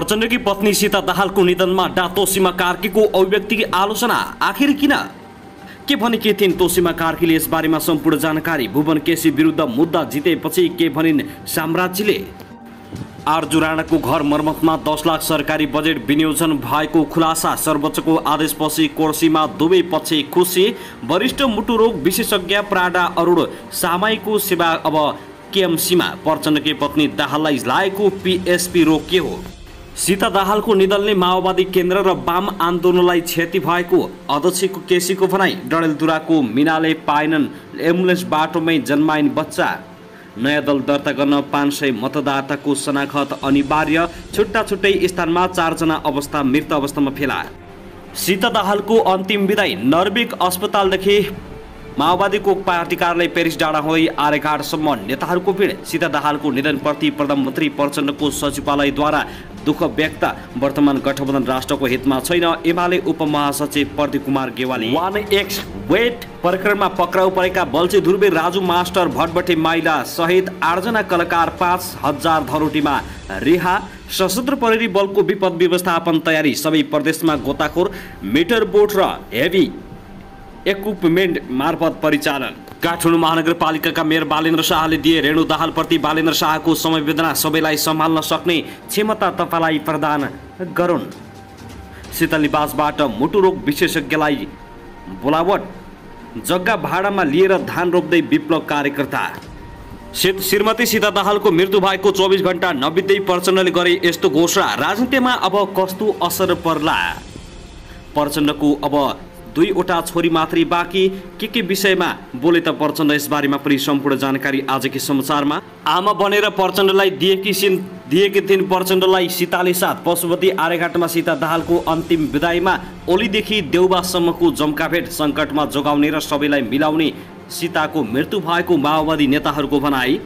प्रचण्डकी पत्नी सीता दाहालको निधनमा डा तोसीमा कार्कीको अभिव्यक्ति आलोचना आखिर किन के भनेकी थिइन् तोसीमा कार्कीले? यसबारेमा सम्पूर्ण जानकारी। भुवन केसी विरुद्ध मुद्दा जितेपछि के भनिन् साम्राज्यले? आरजु राणाको घर मर्मतमा 10 लाख सरकारी बजेट विनियोजन भएको खुलासा। सर्वोच्चको आदेशपछि कोर्सीमा दुवै पक्ष खुसी। वरिष्ठ मुटु रोग विशेषज्ञ प्राडा अरुण सामाईको सेवा अब केएमसीमा। प्रचण्डकी पत्नी दाहाललाई लागेको पीएसपी रोकियो। सीता दाहालको निधनले माओवादी केन्द्र र वाम आन्दोलनलाई क्षति भएको अध्यक्षको केसीको भनाई। डडेलधुराको मिनाले पाएनन् एम्बुलेन्स बाटोमै जन्माइन् बच्चा। नयाँ दल दर्ता गर्न 500 मतदाताको शनाखत अनिवार्य। छुट्टा छुट्टै स्थानमा 4 जना अवस्था मृत अवस्थामा फेला। सीता दाहालको अन्तिम विदाई। नर्विक अस्पतालदेखि माओवादीको पार्टी कार्यालय पेरिस डाँडा हुँदै आर्यघाटसम्म नेताहरूको भिड। सीता दाहालको निधनप्रति प्रधानमन्त्री प्रचण्डको सचिवालयद्वारा दुःख व्यक्त। वर्तमान गठबन्धन राष्ट्रको हितमा छैन। एमाले उपमहासचिव प्रदीप कुमार गेवाली। 1x वेट प्रकरणमा पक्राउ परेका बल्छी ध्रुवे राजु मास्टर भटभटे माइला सहित 8 जना कलाकार 5000 धरोटीमा रिहा। सशस्त्र प्रहरी बलको विपद व्यवस्थापन तयारी। सबै प्रदेशमा गोताखोर मिटर बोट र हेभी इक्विपमेन्ट मार्फत परिचालन। काठमाडौँ महानगरपालिकाका मेयर बालेन्द्र शाहले दिए रेणु दाहालप्रति बालेन्द्र शाहको संवेदना। सबैलाई सम्हाल्न सक्ने क्षमता तपाईँलाई प्रदान गरून्। शीतल निवासबाट मुटु रोग विशेषज्ञलाई बोलावट। जग्गा भाडामा लिएर धान रोप्दै विप्लव कार्यकर्ता। श्रीमती सीता दाहालको मृत्यु भएको 24 घण्टा नबित्दै प्रचण्डले गरे यस्तो घोषणा। राजनीतिमा अब कस्तो असर पर्ला? प्रचण्डको अब 2वटा छोरी मात्रै बाँकी। के विषयमा बोले त प्रचण्ड? यसबारेमा पनि सम्पूर्ण जानकारी आजकै समाचारमा। आमा बनेर प्रचण्डलाई दिएकी थिइन्। प्रचण्डलाई सीताले साथ। पशुपति आर्यघाटमा सीता दाहालको अन्तिम विदाईमा ओलीदेखि देउबासम्मको जम्काभेट। सङ्कटमा जोगाउने र सबैलाई मिलाउने सीताको मृत्यु भएको माओवादी नेताहरूको भनाई।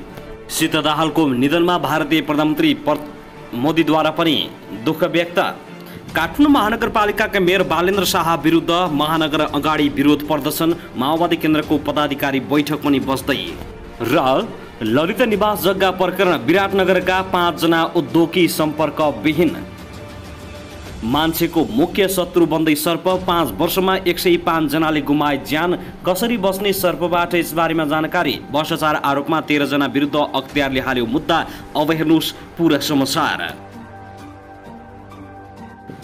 सीता दाहालको निधनमा भारतीय प्रधानमन्त्री मोदीद्वारा पनि दुःख व्यक्त। काठमाडौँ महानगरपालिकाका मेयर बालेन्द्र शाह विरुद्ध महानगर अगाडि विरोध प्रदर्शन। माओवादी केन्द्रको पदाधिकारी बैठक पनि बस्दै। र ललित निवास जग्गा प्रकरण। विराटनगरका 5 जना उद्योगी सम्पर्कविहीन। मान्छेको मुख्य शत्रु बन्दै सर्प। 5 वर्षमा 105 जनाले गुमाए ज्यान। कसरी बस्ने सर्पबाट? यसबारेमा जानकारी। भ्रष्टाचार आरोपमा 13 जना विरुद्ध अख्तियारले हाल्यो मुद्दा। अब हेर्नुहोस् पुरा समाचार।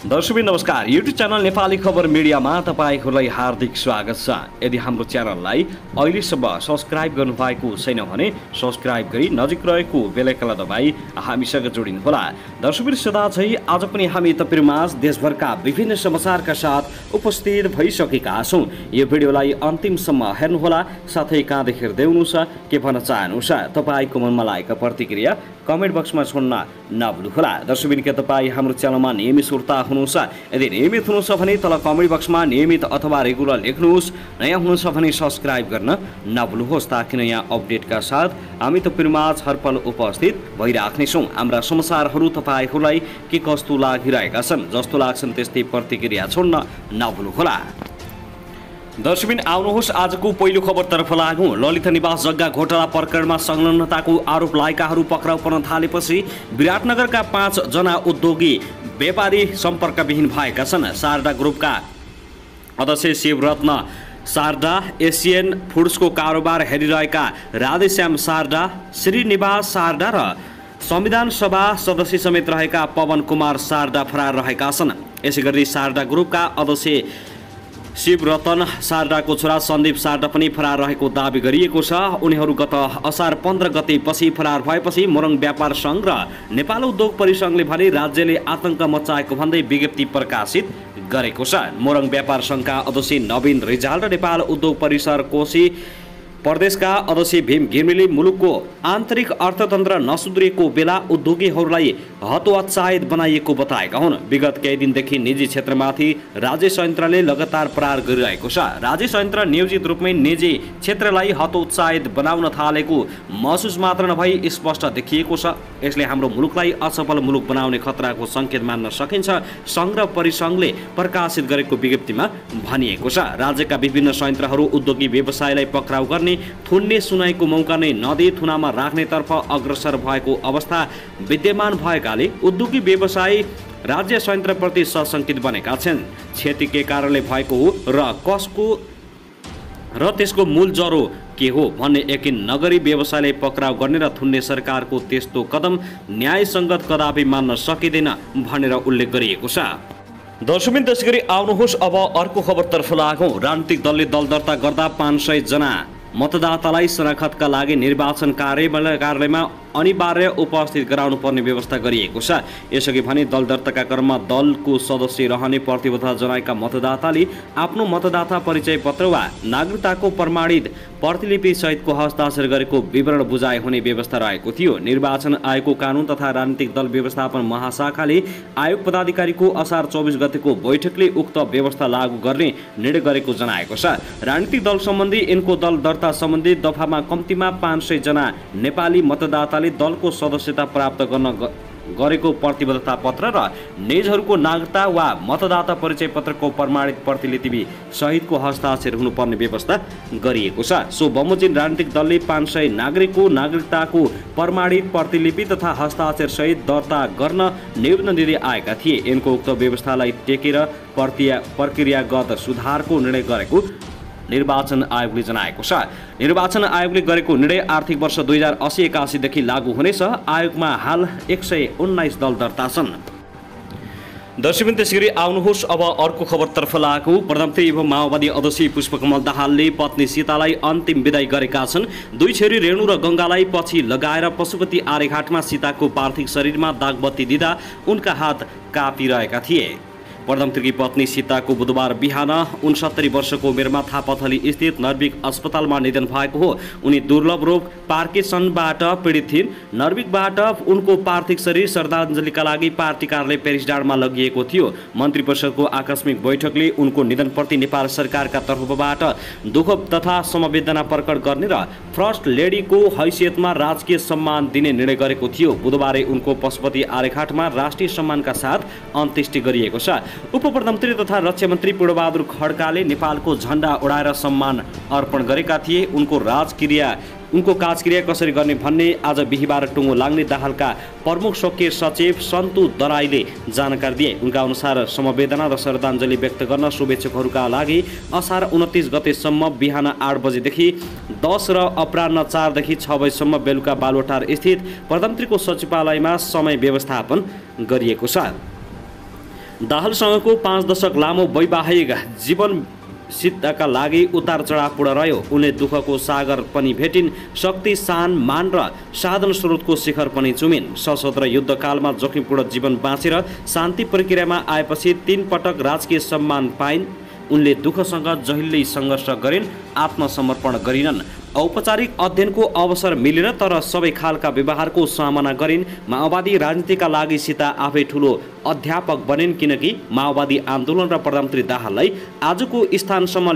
दर्शक नमस्कार। युट्युब च्यानल नेपाली खबर मिडियामा तपाईहरूलाई हार्दिक स्वागत छ। यदि हाम्रो च्यानललाई अहिलेसम्म सब्स्क्राइब गर्नुभएको छैन भने सब्स्क्राइब गरी नजिक रहेको बेल आइकनलाई दबाई हामीसँग जोडिनुहोला। दर्शक सदा चाहिँ आज पनि हामी तपाईहरुमाझ देशभरका विभिन्न समाचारका साथ उपस्थित भइसकेका छौं। यो भिडियोलाई अन्तिमसम्म हेर्नुहोला। साथै कहाँदेखि हेर्दै हुनुहुन्छ, के भन्न चाहनुहुन्छ, तपाईको मनमा लागेका प्रतिक्रिया कमेन्ट बक्समा छोड्न नभुल्नुहोला। दर्शक के तपाईँ हाम्रो च्यानलमा नियमित श्रोता हुनुहुन्छ? यदि नियमित हुनुहुन्छ भने तल कमेन्ट बक्समा नियमित अथवा रेगुलर लेख्नुहोस्। नयाँ हुनुहुन्छ भने सब्स्क्राइब गर्न नभुल्नुहोस्, ताकि नयाँ अपडेटका साथ हामी तपाईहरुमाझ हरपल उपस्थित भइराख्नेछौँ। हाम्रा समाचारहरू तपाईहरूलाई के कस्तो लागिरहेका छन्, जस्तो लाग्छन् त्यस्तै प्रतिक्रिया छोड्न नभुल्नुहोला। दर्शकबिन आउनुहोस् आजको पहिलो खबरतर्फ लागौं। ललित निवास जग्गा घोटाला प्रकरणमा संलग्नताको आरोप लागेकाहरू पक्राउ पर्न थालेपछि विराटनगरका 5 जना उद्योगी व्यापारी सम्पर्कविहीन भएका छन्। शारदा ग्रुपका अध्यक्ष शिवरत्न शारदा, एसियन फुड्सको कारोबार हेरिरहेका राधेश्याम शारदा, श्रीनिवास शारदा र संविधान सभा सदस्य समेत रहेका पवन कुमार शारदा फरार रहेका छन्। यसैगरी शारदा ग्रुपका अध्यक्ष शिवरतन शारदाको छोरा सन्दीप शारदा पनि फरार रहेको दावी गरिएको छ। उनीहरू गत असार 15 गतेपछि फरार भएपछि मोरङ व्यापार सङ्घ र नेपाल उद्योग परिसङ्घले भने राज्यले आतंक मचाएको भन्दै विज्ञप्ति प्रकाशित गरेको छ। मोरङ व्यापार सङ्घका अध्यक्ष नवीन रिजाल र नेपाल उद्योग परिसर कोशी प्रदेशका अध्यक्ष भीम घिमिरेले मुलुकको आन्तरिक अर्थतन्त्र नसुध्रिएको बेला उद्योगीहरूलाई हतोत्साहित बनाइएको बताएका हुन्। विगत केही दिनदेखि निजी क्षेत्रमाथि राज्य संयन्त्रले लगातार प्रहार गरिरहेको छ। राज्य संयन्त्र नियोजित रूपमै निजी क्षेत्रलाई हतोत्साहित बनाउन थालेको महसुस मात्र नभई स्पष्ट देखिएको छ। यसले हाम्रो मुलुकलाई असफल मुलुक बनाउने खतराको सङ्केत मान्न सकिन्छ, सङ्घ र परिसङ्घले प्रकाशित गरेको विज्ञप्तिमा भनिएको छ। राज्यका विभिन्न संयन्त्रहरू उद्योगी व्यवसायलाई पक्राउ गर्ने थुन्ने सुनाइको मौका नै नदिई थुनामा राख्नेतर्फ अग्रसर भएको अवस्था विद्यमान भएकाले उद्योगी व्यवसायी राज्य संयन्त्रप्रति सशङ्कित बनेका छन्। क्षति के कारणले भएको हो र कसको र त्यसको मूल जरो के हो भन्ने यकिन नगरी व्यवसायले पक्राउ गर्ने र थुन्ने सरकारको त्यस्तो कदम न्यायसङ्गत कदापि मान्न सकिँदैन भनेर उल्लेख गरिएको छ। दर्शकबिन त्यसैगरी आउनुहोस् अब अर्को खबरतर्फ लागौँ। राजनीतिक दलले दल दर्ता गर्दा 500 जना मतदातालाई शनाखतका लागि निर्वाचन कार्यालयमा अनिवार्य उपस्थित गराउनु पर्ने व्यवस्था गरिएको छ। यसअघि भने दल दर्ताका क्रममा दलको सदस्य रहने प्रतिबद्धता जनाएका मतदाताले आफ्नो मतदाता परिचय पत्र वा नागरिकताको प्रमाणित प्रतिलिपि सहितको हस्ताक्षर गरेको विवरण बुझाइ हुने व्यवस्था रहेको थियो। निर्वाचन आयोगको कानुन तथा राजनीतिक दल व्यवस्थापन महाशाखाले आयोग पदाधिकारीको असार 24 गतेको बैठकले उक्त व्यवस्था लागू गर्ने निर्णय गरेको जनाएको छ। राजनीतिक दल सम्बन्धी यिनको दल दर्ता सम्बन्धी दफामा कम्तीमा 500 जना नेपाली मतदाताले दलको सदस्यता प्राप्त गर्न गरेको प्रतिबद्धता पत्र र निजहरूको नागरिकता वा मतदाता परिचय पत्रको प्रमाणित प्रतिलिपि सहितको हस्ताक्षर हुनुपर्ने व्यवस्था गरिएको छ। सो बमोजिम राजनीतिक दलले 500 नागरिकको नागरिकताको प्रमाणित प्रतिलिपि तथा हस्ताक्षर सहित दर्ता गर्न निवेदन दिँदै आएका थिए। यिनको उक्त व्यवस्थालाई टेकेर प्रक्रियागत सुधारको निर्णय गरेको निर्वाचन आयोगले जनाएको छ। निर्वाचन आयोगले गरेको निर्णय आर्थिक वर्ष 2080-81 देखि लागू हुनेछ। आयोगमा हाल 119 दल दर्ता छन्। दर्शकबिन त्यसैगरी आउनुहोस् अब अर्को खबरतर्फ लागौँ। प्रधानमन्त्री एवं माओवादी अध्यक्ष पुष्पकमल दाहालले पत्नी सीतालाई अन्तिम विदाई गरेका छन्। दुई छोरी रेणु र गङ्गालाई पछि लगाएर पशुपति आर्यघाटमा सीताको पार्थिव शरीरमा दागबत्ती दिँदा उनका हात काँपिरहेका थिए। प्रधानमन्त्रीकी पत्नी सीताको बुधबार बिहान 69 वर्षको उमेरमा थापाथली स्थित नर्भिक अस्पतालमा निधन भएको हो। उनी दुर्लभ रोग पार्किन्सनबाट पीडित थिइन्। नर्भिकबाट उनको पार्थिव शरीर श्रद्धाञ्जलीका लागि पार्टी कार्यालय पेरिसडाँडमा लगिएको थियो। मन्त्री परिषदको आकस्मिक बैठकले उनको निधनप्रति नेपाल सरकारका तर्फबाट दुःख तथा समवेदना प्रकट गर्ने र फर्स्ट लेडीको हैसियतमा राजकीय सम्मान दिने निर्णय गरेको थियो। बुधबार उनको पशुपति आर्यघाटमा राष्ट्रिय सम्मानका साथ अन्त्येष्टि गरिएको छ। उपप्रधानमन्त्री तथा रक्षा मन्त्री पूर्णबहादुर खड्काले नेपालको झण्डा उडाएर सम्मान अर्पण गरेका थिए। उनको काजक्रिया कसरी गर्ने भन्ने आज बिहिबार टुङ्गो लाग्ने दाहालका प्रमुख स्वकीय सचिव सन्तु दराईले जानकारी दिए। उनका अनुसार समवेदना र श्रद्धाञ्जली व्यक्त गर्न शुभेच्छुकहरूका लागि असार 29 गतेसम्म बिहान 8 बजेदेखि 10 र अपराह्न 4 देखि 6 बजेसम्म बेलुका बालुवाटार स्थित प्रधानमन्त्रीको सचिवालयमा समय व्यवस्थापन गरिएको छ। दाहालसँगको 5 दशक लामो वैवाहिक जीवन सीताका लागि उतार चढावपूर्ण रह्यो। उनले दुःखको सागर पनि भेटिन्, शक्ति, सान, मान र साधन स्रोतको शिखर पनि चुमिन्। सशस्त्र युद्धकालमा जोखिमपूर्ण जीवन बाँचेर शान्ति प्रक्रियामा आएपछि 3 पटक राजकीय सम्मान पाइन्। उनले दुःखसँग जहिल्यै सङ्घर्ष गरिन्, आत्मसमर्पण गरिनन्। औपचारिक अध्ययनको अवसर मिलेन तर सबै खालका व्यवहारको सामना गरिन्। माओवादी राजनीतिका लागि सीता आफै ठुलो अध्यापक बनिन् किनकि माओवादी आन्दोलन र प्रधानमन्त्री दाहाललाई आजको स्थानसम्म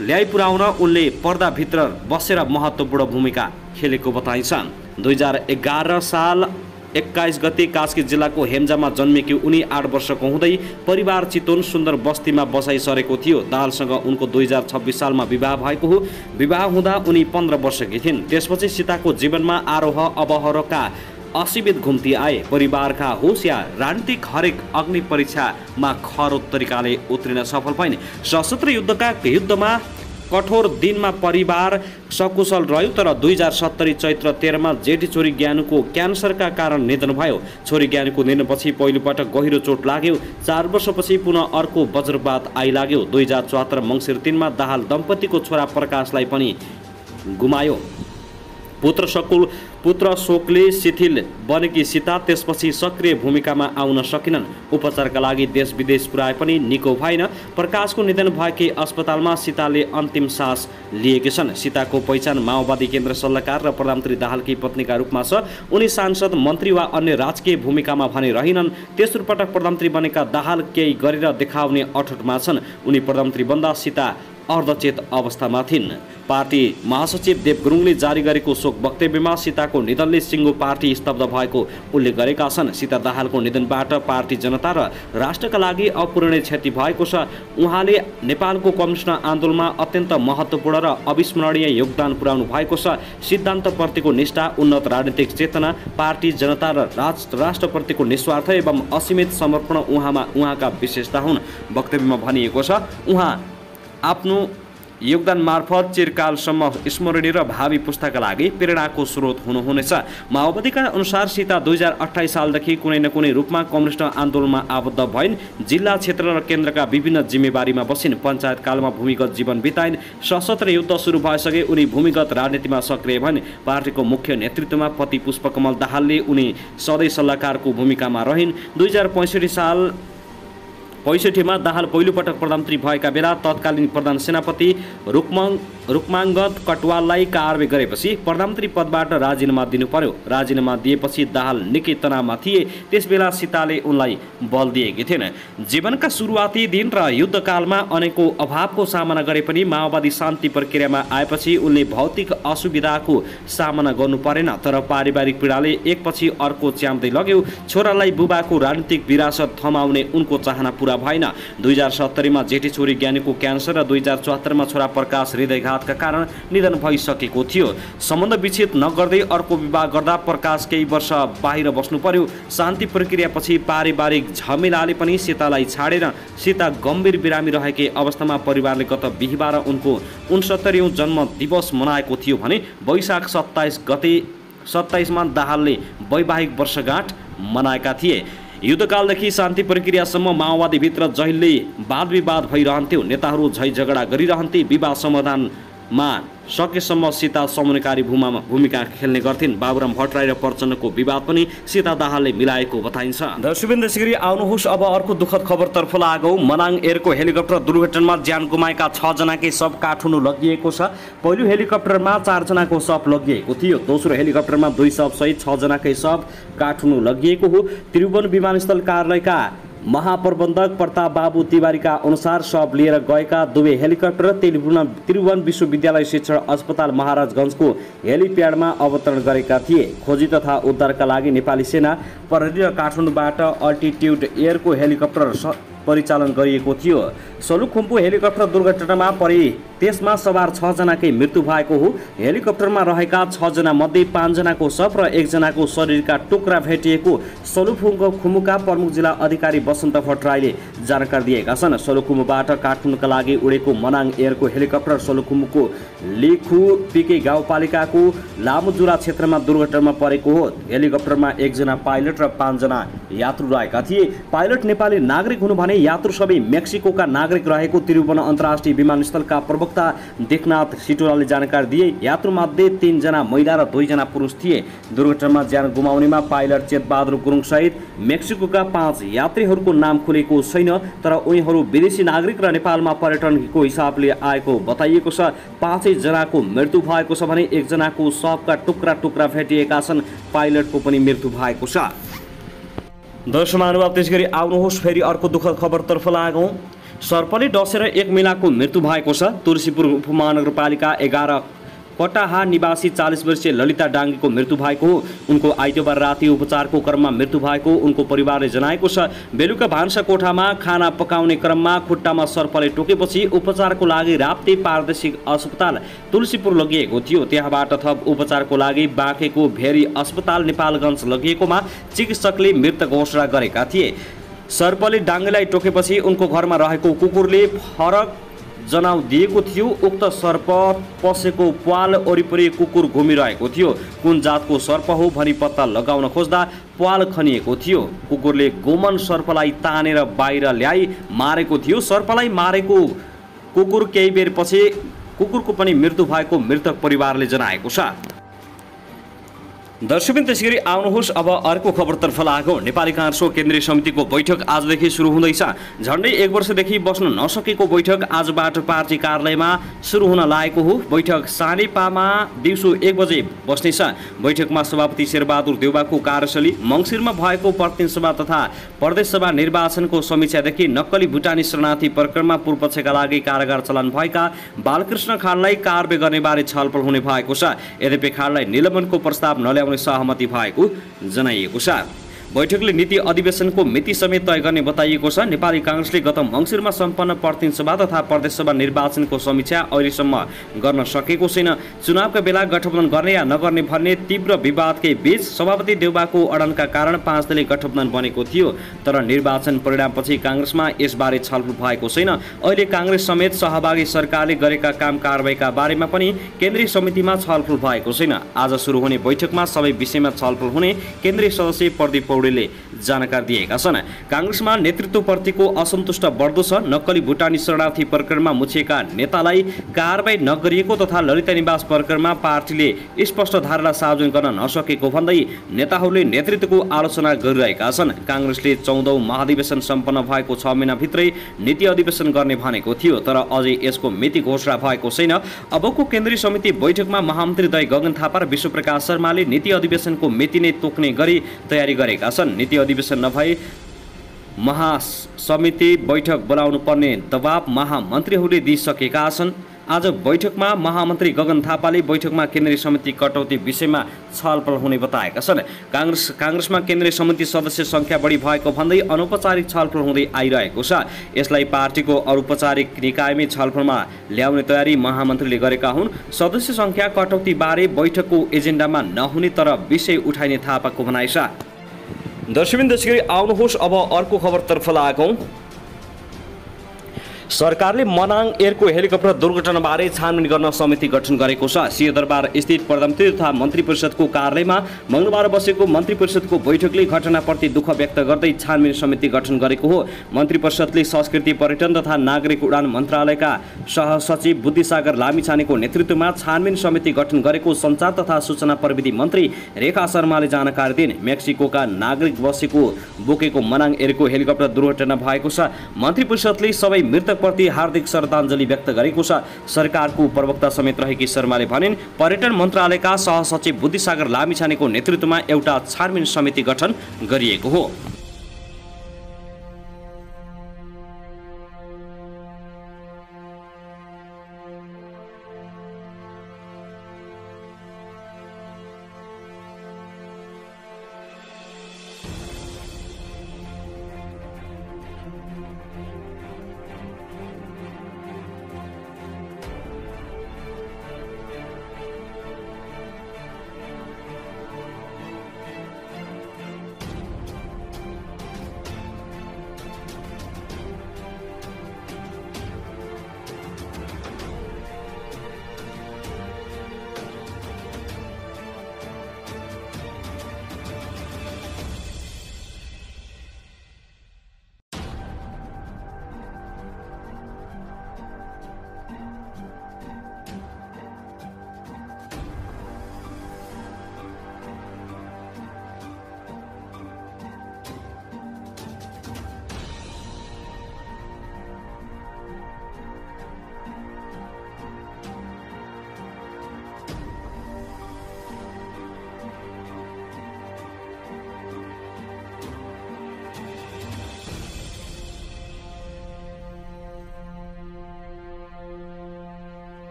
ल्याइपुर्याउन उनले पर्दाभित्र बसेर महत्त्वपूर्ण भूमिका खेलेको बताइन्छ। 2011 साल 21 गते कास्की जिल्लाको हेम्जामा जन्मेकी उनी 8 वर्षको हुँदै परिवार चितवन सुन्दर बस्तीमा बसाइ सरेको थियो। दाहालसँग उनको 2026 सालमा विवाह भएको हो। विवाह हुँदा उनी 15 वर्षकी थिइन्। त्यसपछि सीताको जीवनमा आरोह अवरोहका असीमित घुम्ती आए। परिवारका होस् या राजनीतिक हरेक अग्नि परीक्षामा खरो तरिकाले उत्रिन सफल भइन्। सशस्त्र युद्धमा कठोर दिनमा परिवार सकुशल रह्यो तर 2070 चैत्र 13 मा जेठी छोरी ज्ञानुको क्यान्सरका कारण निधन भयो। छोरी ज्ञानुको निधनपछि पहिलोपटक गहिरो चोट लाग्यो। 4 वर्षपछि पुनः अर्को वज्रपात आइलाग्यो। 2074 मङ्सिर 3 मा दाहाल दम्पतिको छोरा प्रकाशलाई पनि गुमायो। पुत्र शोकले शिथिल बनेकी सीता त्यसपछि सक्रिय भूमिकामा आउन सकिनन्। उपचारका लागि देश विदेश पुर्याए पनि निको भएन। प्रकाशको निधन भएकै अस्पतालमा सीताले अन्तिम सास लिएकी छन्। सीताको पहिचान माओवादी केन्द्र सल्लाहकार र प्रधानमन्त्री दाहालकी पत्नीका रूपमा छ। उनी सांसद, मन्त्री वा अन्य राजकीय भूमिकामा भने रहिनन्। तेस्रो पटक प्रधानमन्त्री बनेका दाहाल केही गरेर देखाउने अठोटमा छन्। उनी प्रधानमन्त्री बन्दा सीता अर्धचेत अवस्थामा थिइन्। पार्टी महासचिव देव गुरुङले जारी गरेको शोक वक्तव्यमा सीताको निधनले सिङ्गो पार्टी स्तब्ध भएको उल्लेख गरेका छन्। सीता दाहालको निधनबाट पार्टी जनता र राष्ट्रका लागि अपूरणीय क्षति भएको छ। उहाँले नेपालको कम्युनिस्ट आन्दोलनमा अत्यन्त महत्त्वपूर्ण र अविस्मरणीय योगदान पुर्याउनु भएको छ। सिद्धान्तप्रतिको निष्ठा, उन्नत राजनीतिक चेतना, पार्टी जनता र राष्ट्रप्रतिको निस्वार्थ एवं असीमित समर्पण उहाँका विशेषता हुन्। वक्तव्यमा भनिएको छ, उहाँ आफ्नो योगदान मार्फत चिरकालसम्म स्मरणीय र भावी पुस्ताका लागि प्रेरणाको स्रोत हुनुहुनेछ। माओवादीका अनुसार सीता 2028 सालदेखि कुनै न कुनै रूपमा कम्युनिस्ट आन्दोलनमा आबद्ध भइन्। जिल्ला, क्षेत्र र केन्द्रका विभिन्न जिम्मेवारीमा बसिन्। पञ्चायतकालमा भूमिगत जीवन बिताइन्। सशस्त्र युद्ध सुरु भएसके उनी भूमिगत राजनीतिमा सक्रिय भइन्। पार्टीको मुख्य नेतृत्वमा पति पुष्पकमल दाहालले उनी सधैँ सल्लाहकारको भूमिकामा रहिन्। 2065 मा दाहाल पहिलोपटक प्रधानमन्त्री भएका बेला तत्कालीन प्रधान सेनापति रुक्माङ्गद कटवाललाई कारवाही गरेपछि प्रधानमन्त्री पदबाट राजीनामा दिनु पर्यो। राजीनामा दिएपछि दाहाल निकै तनावमा थिए। त्यसबेला सीताले उनलाई बल दिएकी थिइन्। जीवनका सुरुवाती दिन र युद्धकालमा अनेकौं अभावको सामना गरे पनि माओवादी शान्ति प्रक्रियामा आएपछि उनले भौतिक असुविधाको सामना गर्नु परेन। तर पारिवारिक पीडाले एकपछि अर्को च्याम्दै लग्यो। छोरालाई बुबाको राजनीतिक विरासत थमाउने उनको चाहना पूरा भएन। 2070 मा जेठी छोरी ज्ञानीको क्यान्सर र 2074 मा छोरा प्रकाश हृदयघातका कारण निधन भइसकेको थियो। सम्बन्ध विच्छेद नगर्दै अर्को विवाह गर्दा प्रकाश केही वर्ष बाहिर बस्नु पर्यो। शान्ति प्रक्रियापछि पारिवारिक झमेलाले पनि सीतालाई छाडेर सीता गम्भीर बिरामी रहेकै अवस्थामा परिवारले गत बिहीबार उनको 69औं जन्म दिवस मनाएको थियो भने वैशाख 27 मा दाहालले वैवाहिक वर्षगाँठ मनाएका थिए। युद्धकालदेखि शान्ति प्रक्रियासम्म माओवादीभित्र जहिल्यै वाद विवाद भइरहन्थ्यो। नेताहरू झै झगडा गरिरहन्थे। विवाद समाधानमा सकेसम्म सीता समन्वयकारी भूमिका खेल्ने गर्थिन्। बाबुराम भट्टराई र प्रचण्डको विवाद पनि सीता दाहालले मिलाएको बताइन्छ। दर्शकवृन्द, यसरी आउनुहोस् अब अर्को दुःखद खबरतर्फ लागौँ। मनाङ एयरको हेलिकप्टर दुर्घटनामा ज्यान गुमाएका 6 जनाकै शव काठमाडौँ लगिएको छ। पहिलो हेलिकप्टरमा 4 जनाको शव लगिएको थियो। दोस्रो हेलिकप्टरमा 2 शव सहित 6 जनाकै शव काठमाडौँ लगिएको हो। त्रिभुवन विमानस्थल कार्यालयका महाप्रबन्धक प्रताप बाबु तिवारीका अनुसार शव लिएर गएका दुवै हेलिकप्टर त्रिभुवन विश्वविद्यालय शिक्षण अस्पताल महाराजगञ्जको हेलिप्याडमा अवतरण गरेका थिए। खोजी तथा उद्धारका लागि नेपाली सेना प्रहरी र काठमाडौँबाट अल्टिट्युड एयरको हेलिकप्टर परिचालन गरिएको थियो। सलुखुम्पु हेलिकप्टर दुर्घटनामा परि त्यसमा सवार 6 जनाकै मृत्यु भएको हो। हेलिकप्टरमा रहेका 6 जना मध्ये 5 जनाको शव र 1 जनाको शरीरका टुक्रा भेटिएको सलुखुम्बुका प्रमुख जिल्ला अधिकारी वसन्त भट्टराईले जानकारी दिएका छन्। सलुखुम्बुबाट काठमाडौँका लागि उडेको मनाङ एयरको हेलिकप्टर सलुखुम्बुको लेखु पिके गाउँपालिकाको लामुजुरा क्षेत्रमा दुर्घटनामा परेको हो। हेलिकप्टरमा 1 जना पाइलट र 5 जना यात्रु रहेका थिए। पाइलट नेपाली नागरिक हुनु भने यात्रु सबै मेक्सिकोका नागरिक रहेको त्रिभुवन अन्तर्राष्ट्रिय विमानस्थलका प्रवक्ता देखनाथ सिटोलाले जानकारी दिए। यात्रुमध्ये 3 जना महिला र 2 जना पुरुष थिए। दुर्घटनामा ज्यान गुमाउनेमा पाइलट चेतबहादुर गुरुङ सहित मेक्सिकोका 5 यात्रीहरूको नाम खुलेको छैन। तर उनीहरू विदेशी नागरिक र नेपालमा पर्यटनको हिसाबले आएको बताइएको छ। 5 जनाको मृत्यु भएको छ भने 1 जनाको शवका टुक्रा टुक्रा भेटिएका छन्। पाइलटको पनि मृत्यु भएको छ। दर्शक महानुभाव, त्यसगरी आउनुहोस् फेरि अर्को दुःखद खबरतर्फ लागौँ। सर्पले डसेर 1 महिलाको मृत्यु भएको छ। तुलसीपुर उपमहानगरपालिका 11 कटाहा निवासी 40 वर्षीय ललिता डाङ्गीको मृत्यु भएको हो। उनको आइतबार राति उपचारको क्रममा मृत्यु भएको उनको परिवारले जनाएको छ। बेलुका भान्सा कोठामा खाना पकाउने क्रममा खुट्टामा सर्पले टोकेपछि उपचारको लागि राप्ती प्रादेशिक अस्पताल तुलसीपुर लगिएको थियो। त्यहाँबाट थप उपचारको लागि बाँकेको भेरी अस्पताल नेपालगञ्ज लगिएकोमा चिकित्सकले मृत घोषणा गरेका थिए। सर्पले डाङ्गीलाई टोकेपछि उनको घरमा रहेको कुकुरले फरक जनाउ दिएको थियो। उक्त सर्प पसेको प्वाल वरिपरि कुकुर घुमिरहेको थियो। कुन जातको सर्प हो भनी पत्ता लगाउन खोज्दा प्वाल खनिएको थियो। कुकुरले गोमन सर्पलाई तानेर बाहिर ल्याई मारेको थियो। सर्पलाई मारेको कुकुर केही बेरपछि कुकुरको पनि मृत्यु भएको मृतक परिवारले जनाएको छ। दर्शकबिन त्यसैगरी आउनुहोस् अब अर्को खबरतर्फ लागौँ। नेपाली काङ्ग्रेसको केन्द्रीय समितिको बैठक आजदेखि सुरु हुँदैछ। झन्डै 1 वर्षदेखि बस्न नसकेको बैठक आजबाट पार्टी कार्यालयमा सुरु हुन लागेको हो। बैठक सानेपामा दिउँसो 1 बजे बस्नेछ। बैठकमा सभापति शेरबहादुर देउवाको कार्यशैली, मङ्सिरमा भएको प्रतिनिधि सभा तथा प्रदेश सभा निर्वाचनको समीक्षादेखि नक्कली भुटानी शरणार्थी प्रकरणमा पूर्वपक्षका लागि कारागार चलान भएका बालकृष्ण खाँडलाई कारबाही गर्ने बारे छलफल हुने भएको छ। यद्यपि खाँडलाई निलम्बनको प्रस्ताव नल्याउने सहमति भएको जनाइएको छ। बैठकले नीति अधिवेशनको मिति समेत तय गर्ने बताइएको छ। नेपाली काङ्ग्रेसले गत मङ्सिरमा सम्पन्न प्रतिनिधि सभा तथा प्रदेश सभा निर्वाचनको समीक्षा अहिलेसम्म गर्न सकेको छैन। चुनावका बेला गठबन्धन गर्ने या नगर्ने भन्ने तीव्र विवादकै बीच सभापति देउवाको अडनका कारण 5 दलीय गठबन्धन बनेको थियो। तर निर्वाचन परिणामपछि काङ्ग्रेसमा यसबारे छलफल भएको छैन। अहिले काङ्ग्रेस समेत सहभागी सरकारले गरेका काम कारबाहीका बारेमा पनि केन्द्रीय समितिमा छलफल भएको छैन। आज सुरु हुने बैठकमा सबै विषयमा छलफल हुने केन्द्रीय सदस्य प्रदीप पौडेलले जानकारी दिएका छन्। काङ्ग्रेसमा नेतृत्वप्रतिको असन्तुष्ट बढ्दो छ। नक्कली भुटानी शरणार्थी प्रकरणमा मुछिएका नेतालाई कारबाही नगरिएको तथा ललिता निवास प्रकरणमा पार्टीले स्पष्ट धारणा सार्वजनिक गर्न नसकेको भन्दै नेताहरूले नेतृत्वको आलोचना गरिरहेका छन्। काङ्ग्रेसले 14औं महाधिवेशन सम्पन्न भएको 6 महिनाभित्रै नीति अधिवेशन गर्ने भनेको थियो, तर अझै यसको मिति घोषणा भएको छैन। अबको केन्द्रीय समिति बैठकमा महामन्त्री दय गगन थापा र विश्वप्रकाश शर्माले नीति अधिवेशनको मिति नै तोक्ने गरी तयारी गरेका छन्। नीति अधिवेशन नभए महासमिति बैठक बोलाउनु पर्ने दबाब महामन्त्रीहरूले दिइसकेका छन्। आज बैठकमा महामन्त्री गगन थापाले बैठकमा केन्द्रीय समिति कटौती विषयमा छलफल हुने बताएका छन्। काङ्ग्रेसमा केन्द्रीय समिति सदस्य संख्या बढी भएको भन्दै अनौपचारिक छलफल हुँदै आइरहेको छ। यसलाई पार्टीको औपचारिक निकायमै छलफलमा ल्याउने तयारी महामन्त्रीले गरेका हुन्। सदस्य संख्या कटौती बारे बैठकको एजेन्डामा नहुने तर विषय उठाइने थापाको भनाइ छ। दर्शकबिन त्यसैगरी आउनुहोस् अब अर्को खबरतर्फ लागौँ। सरकारले मनाङ एयरको हेलिकप्टर दुर्घटनाबारे छानबिन गर्न समिति गठन गरेको छ। सिंहदरबार स्थित प्रधानमन्त्री तथा मन्त्री परिषदको कार्यालयमा मङ्गलबार बसेको मन्त्री परिषदको बैठकले घटनाप्रति दुःख व्यक्त गर्दै छानबिन समिति गठन गरेको हो। मन्त्री परिषदले संस्कृति पर्यटन तथा नागरिक उडान मन्त्रालयका सहसचिव बुद्धिसागर लामिछानेको नेतृत्वमा छानबिन समिति गठन गरेको सञ्चार तथा सूचना प्रविधि मन्त्री रेखा शर्माले जानकारी दिए। मेक्सिकोका नागरिक बोकेको मनाङ एयरको हेलिकप्टर दुर्घटना भएको छ। मन्त्री परिषदले सबै मृतक प्रति हार्दिक श्रद्धाञ्जली व्यक्त गरेको छ। सरकारको प्रवक्ता समेत रहेकी शर्माले भनिन्, पर्यटन मन्त्रालयका सहसचिव बुद्धिसागर लामिछानेको नेतृत्वमा एउटा छानबिन समिति गठन गरिएको हो।